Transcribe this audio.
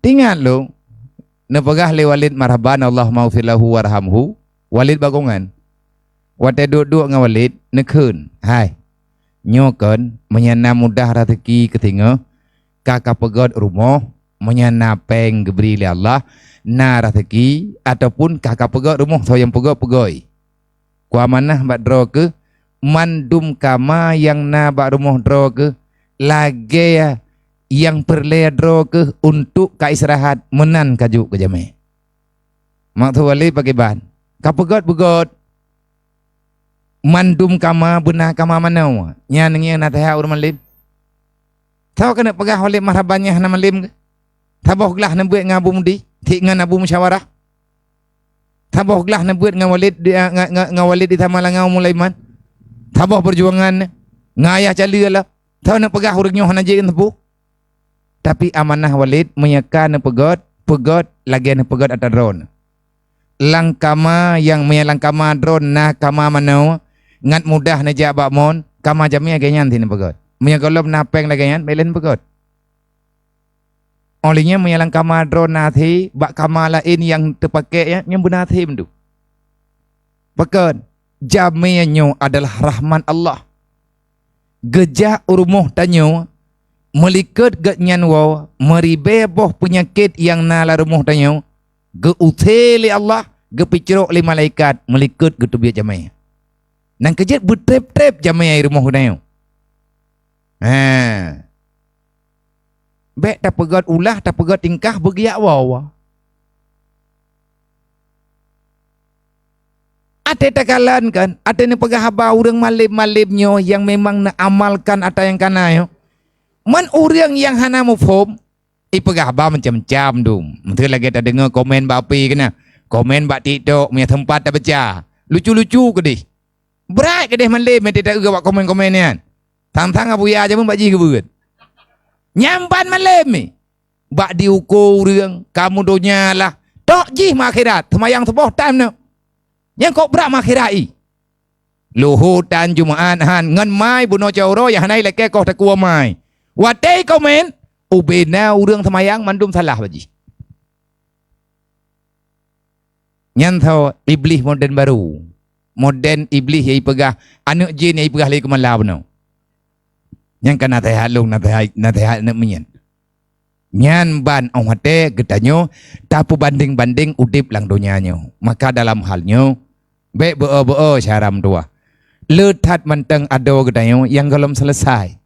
Tingat lo, nepegah le Walid marhaban Allah maghfir lahu warhamhu. Walid bagongan. Wate duduk dengan Walid nekun. Hai. Nyokan menyana mudah rezeki ketinga kakak pegot rumah menyana peng geberi li Allah na rezeki ataupun kakak pegot rumah so yang pegot pegoi. Ku amanah bak dro ke mandum kama yang na bak rumah dro ke lagi ya yang perle dro ke untuk ka istirahat menan kaju ke jame. Mak tu Walid pakai ban. Ka pegot mandum kama benah kama manau nya nengnya na tah urang malim. Tahu kena pegah Walid marhabannya na malim ke? Taboh gelah na buat ngabu mudi, ti ngan abu musyawarah. Taboh gelah na buat ngan Walid Walid di tamalangau mulaiman. Taboh perjuangan ngayah calilah. Tahu na pegah urang nyoh na je tempu. Tapi amanah Walid menyeka na pegot lagi na pegot atas drone. Langkama yang menyalangkama drone na kama manau ngat mudah na jabak mon kama jamia ganyan tin pegot. Menya golop na peng lagi yan belen pegot. Olehnya menyalangkama drone na thi bak kama lain yang terpakai ya yang benar thi mendu. Pegot jamia nyo adalah rahman Allah. Gejah urumuh tanyo melikat genyan wow meribe boh penyakit yang nala rumuh tanyo ge utheli Allah ge picrok li malaikat melikat ge tubiat jamai nang kejet betrep-trep jamai rumuh tanyo bek tak pegat ulah tak pegat tingkah begiak wow ate takalan kan ate ni pegah haba urang malib-malibnyo yang memang nak amalkan ata yang kanayo man urang yang hana mufhum pegah haba macam-macam dum mungkin lagi tak dengar komen bapi kena komen bak TikTok punya tempat tak baca lucu-lucu ke deh berat ke deh malib mesti tak buat komen-komen ni kan tang-tang abu ya aja pun bak ji ke berat nyampan malib ni bak diukur urang kamu dunia lah tok ji akhirat semayang sebuah time no yang kau berat akhirat i luhutan Jumaat han ngan mai buno cauro yang hanai leke kau tak kuat mai watai komen ubena urang semayang mandum salah baji nyantau iblis modern baru modern iblis yang pegah anak jin yang pegah lagi kemala benar yang kena tehat long na tehat nak menyen nyan ban ông hate getanyo tapu banding-banding udip lang dunianyo maka dalam halnya be beo syaram dua lethat manteng ado getanyo yang belum selesai